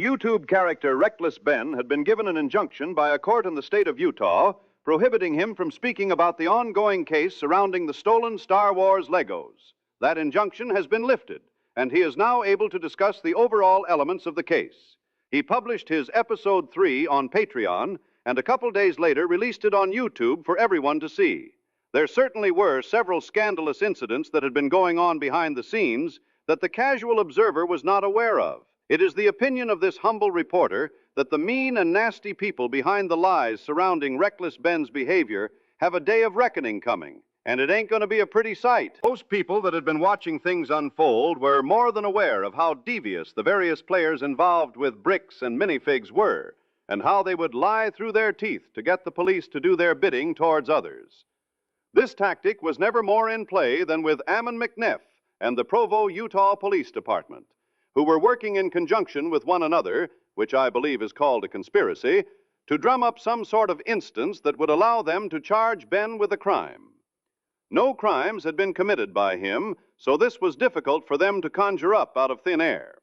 YouTube character Reckless Ben had been given an injunction by a court in the state of Utah prohibiting him from speaking about the ongoing case surrounding the stolen Star Wars Legos. That injunction has been lifted, and he is now able to discuss the overall elements of the case. He published his Episode 3 on Patreon, and a couple days later released it on YouTube for everyone to see. There certainly were several scandalous incidents that had been going on behind the scenes that the casual observer was not aware of. It is the opinion of this humble reporter that the mean and nasty people behind the lies surrounding Reckless Ben's behavior have a day of reckoning coming, and it ain't going to be a pretty sight. Most people that had been watching things unfold were more than aware of how devious the various players involved with bricks and minifigs were, and how they would lie through their teeth to get the police to do their bidding towards others. This tactic was never more in play than with Ammon McNeff and the Provo, Utah Police Department, who were working in conjunction with one another, which I believe is called a conspiracy, to drum up some sort of instance that would allow them to charge Ben with a crime. No crimes had been committed by him, so this was difficult for them to conjure up out of thin air.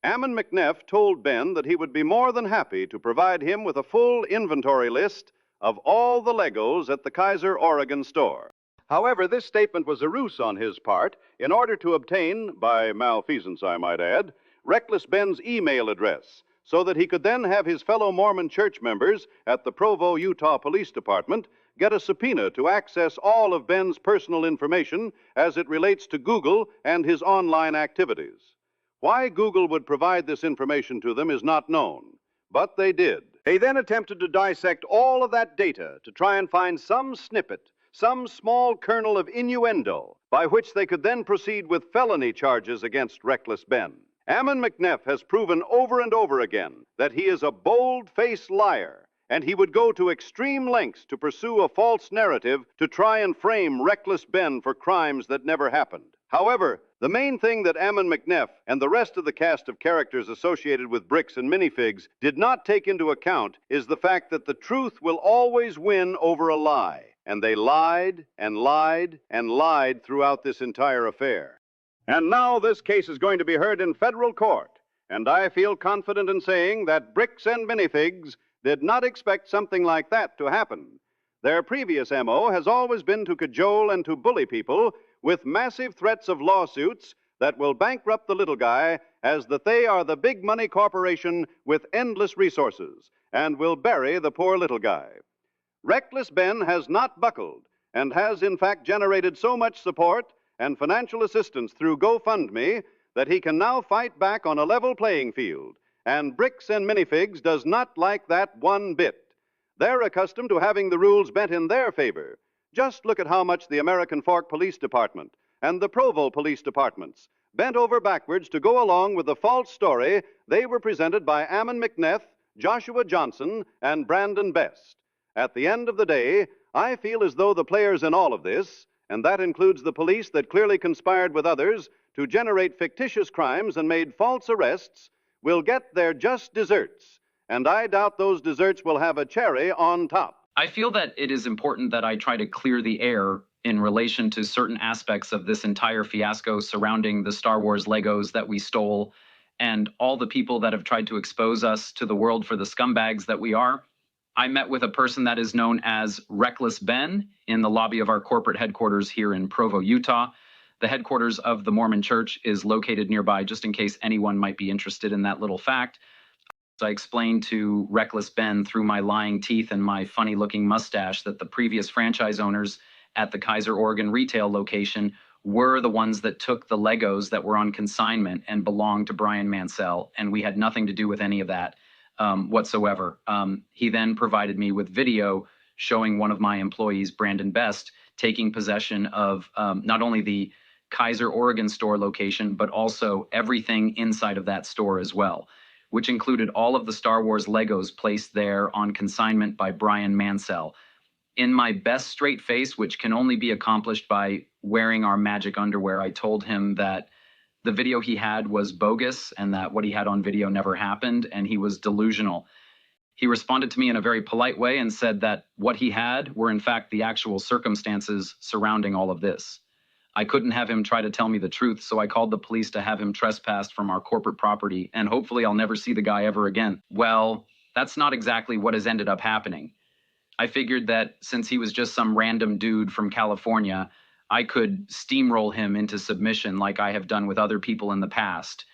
Ammon McNeff told Ben that he would be more than happy to provide him with a full inventory list of all the Legos at the Kaiser, Oregon store. However, this statement was a ruse on his part in order to obtain, by malfeasance I might add, Reckless Ben's email address, so that he could then have his fellow Mormon church members at the Provo, Utah Police Department get a subpoena to access all of Ben's personal information as it relates to Google and his online activities. Why Google would provide this information to them is not known, but they did. They then attempted to dissect all of that data to try and find some snippet, some small kernel of innuendo, by which they could then proceed with felony charges against Reckless Ben. Ammon McNeff has proven over and over again that he is a bold-faced liar, and he would go to extreme lengths to pursue a false narrative to try and frame Reckless Ben for crimes that never happened. However, the main thing that Ammon McNeff and the rest of the cast of characters associated with bricks and minifigs did not take into account is the fact that the truth will always win over a lie. And they lied and lied and lied throughout this entire affair. And now this case is going to be heard in federal court, and I feel confident in saying that bricks and minifigs did not expect something like that to happen. Their previous MO has always been to cajole and to bully people with massive threats of lawsuits that will bankrupt the little guy, as that they are the big money corporation with endless resources and will bury the poor little guy. Reckless Ben has not buckled and has in fact generated so much support and financial assistance through GoFundMe that he can now fight back on a level playing field. And Bricks and Minifigs does not like that one bit. They're accustomed to having the rules bent in their favor. Just look at how much the American Fork Police Department and the Provo Police Departments bent over backwards to go along with the false story they were presented by Ammon McNeff, Joshua Johnson, and Brandon Best. At the end of the day, I feel as though the players in all of this, and that includes the police that clearly conspired with others to generate fictitious crimes and made false arrests, will get their just desserts. And I doubt those desserts will have a cherry on top. I feel that it is important that I try to clear the air in relation to certain aspects of this entire fiasco surrounding the Star Wars Legos that we stole and all the people that have tried to expose us to the world for the scumbags that we are. I met with a person that is known as Reckless Ben in the lobby of our corporate headquarters here in Provo, Utah. The headquarters of the Mormon Church is located nearby, just in case anyone might be interested in that little fact. So I explained to Reckless Ben through my lying teeth and my funny-looking mustache that the previous franchise owners at the Kaiser, Oregon retail location were the ones that took the Legos that were on consignment and belonged to Brian Mansell, and we had nothing to do with any of that whatsoever. He then provided me with video showing one of my employees, Brandon Best, taking possession of not only the Kaiser, Oregon store location, but also everything inside of that store as well, which included all of the Star Wars Legos placed there on consignment by Brian Mansell. In my best straight face, which can only be accomplished by wearing our magic underwear, I told him that the video he had was bogus and that what he had on video never happened, and he was delusional. He responded to me in a very polite way and said that what he had were in fact the actual circumstances surrounding all of this. I couldn't have him try to tell me the truth, so I called the police to have him trespassed from our corporate property, and hopefully I'll never see the guy ever again. Well, that's not exactly what has ended up happening. I figured that since he was just some random dude from California, I could steamroll him into submission like I have done with other people in the past,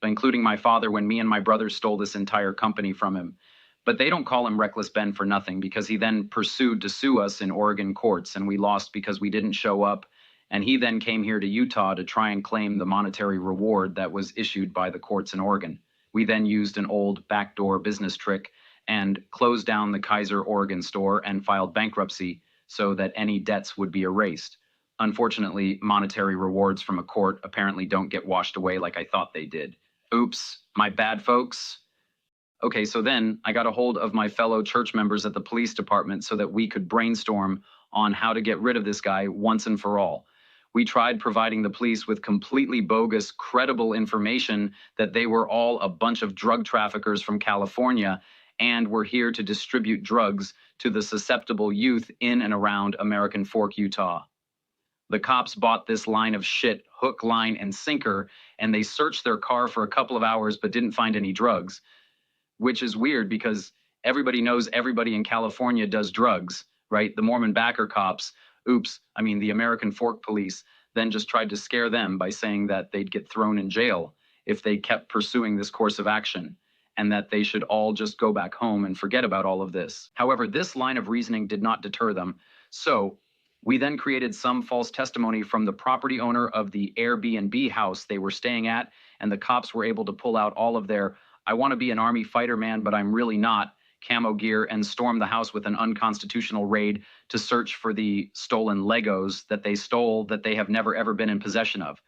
including my father when me and my brother stole this entire company from him. But they don't call him Reckless Ben for nothing, because he then pursued to sue us in Oregon courts, and we lost because we didn't show up. And he then came here to Utah to try and claim the monetary reward that was issued by the courts in Oregon. We then used an old backdoor business trick and closed down the Kaiser Oregon store and filed bankruptcy so that any debts would be erased. Unfortunately, monetary rewards from a court apparently don't get washed away like I thought they did. Oops, my bad, folks. Okay, so then I got a hold of my fellow church members at the police department so that we could brainstorm on how to get rid of this guy once and for all. We tried providing the police with completely bogus, credible information that they were all a bunch of drug traffickers from California and were here to distribute drugs to the susceptible youth in and around American Fork, Utah. The cops bought this line of shit hook, line, and sinker, and they searched their car for a couple of hours but didn't find any drugs, which is weird because everybody knows everybody in California does drugs, right? The Mormon backer cops, the American Fork police, then just tried to scare them by saying that they'd get thrown in jail if they kept pursuing this course of action, and that they should all just go back home and forget about all of this. However, this line of reasoning did not deter them, so we then created some false testimony from the property owner of the Airbnb house they were staying at, and the cops were able to pull out all of their "I want to be an Army fighter man, but I'm really not" camo gear and storm the house with an unconstitutional raid to search for the stolen Legos that they stole that they have never ever been in possession of.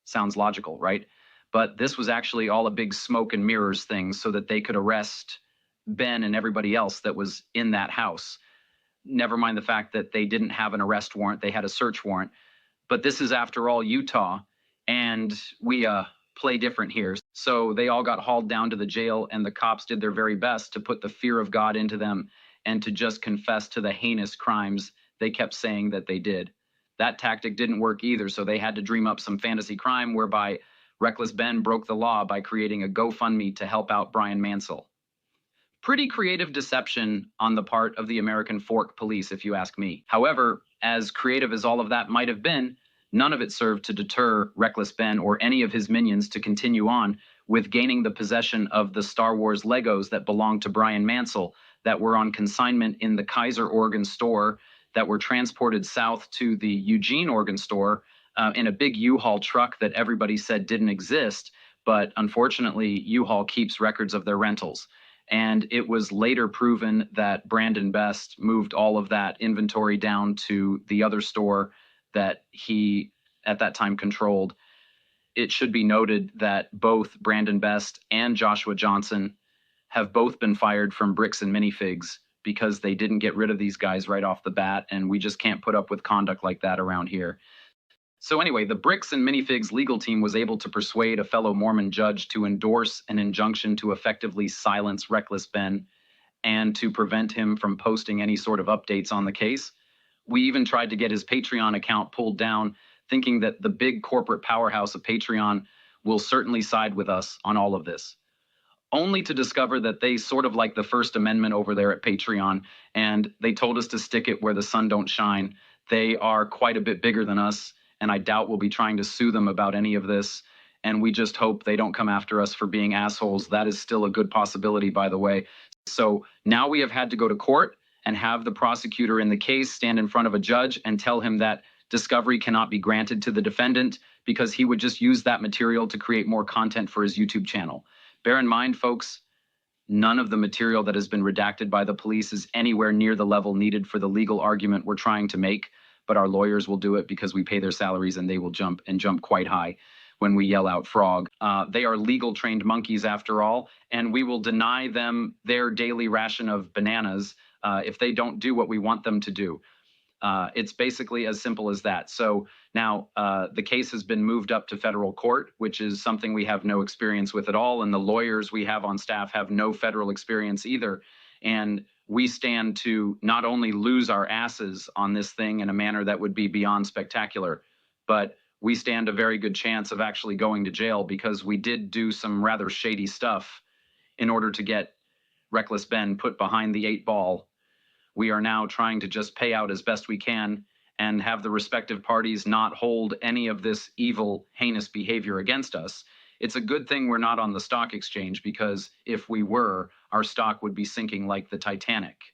Sounds logical, right? But this was actually all a big smoke and mirrors thing so that they could arrest Ben and everybody else that was in that house. Never mind the fact that they didn't have an arrest warrant, they had a search warrant. But this is, after all, Utah, and we play different here. So they all got hauled down to the jail, and the cops did their very best to put the fear of God into them and to just confess to the heinous crimes they kept saying that they did. That tactic didn't work either, so they had to dream up some fantasy crime whereby Reckless Ben broke the law by creating a GoFundMe to help out Brian Mansell. Pretty creative deception on the part of the American Fork police, if you ask me. However, as creative as all of that might have been, none of it served to deter Reckless Ben or any of his minions to continue on with gaining the possession of the Star Wars Legos that belonged to Brian Mansell, that were on consignment in the Kaiser Oregon store, that were transported south to the Eugene, Oregon store in a big U-Haul truck that everybody said didn't exist, but unfortunately U-Haul keeps records of their rentals. And it was later proven that Brandon Best moved all of that inventory down to the other store that he at that time controlled. It should be noted that both Brandon Best and Joshua Johnson have both been fired from Bricks and Minifigs because they didn't get rid of these guys right off the bat, and we just can't put up with conduct like that around here. So anyway, the Bricks and Minifigs legal team was able to persuade a fellow Mormon judge to endorse an injunction to effectively silence Reckless Ben and to prevent him from posting any sort of updates on the case. We even tried to get his Patreon account pulled down, thinking that the big corporate powerhouse of Patreon will certainly side with us on all of this, only to discover that they sort of like the First Amendment over there at Patreon, and they told us to stick it where the sun don't shine. They are quite a bit bigger than us, and I doubt we'll be trying to sue them about any of this, and we just hope they don't come after us for being assholes. That is still a good possibility, by the way. So now we have had to go to court and have the prosecutor in the case stand in front of a judge and tell him that discovery cannot be granted to the defendant because he would just use that material to create more content for his YouTube channel. Bear in mind, folks, none of the material that has been redacted by the police is anywhere near the level needed for the legal argument we're trying to make, but our lawyers will do it because we pay their salaries, and they will jump quite high when we yell out frog. They are legal trained monkeys after all, and we will deny them their daily ration of bananas if they don't do what we want them to do. It's basically as simple as that. So now the case has been moved up to federal court, which is something we have no experience with at all. And the lawyers we have on staff have no federal experience either. And we stand to not only lose our asses on this thing in a manner that would be beyond spectacular, but we stand a very good chance of actually going to jail because we did do some rather shady stuff in order to get Reckless Ben put behind the 8 ball. We are now trying to just pay out as best we can and have the respective parties not hold any of this evil, heinous behavior against us. It's a good thing we're not on the stock exchange, because if we were, our stock would be sinking like the Titanic.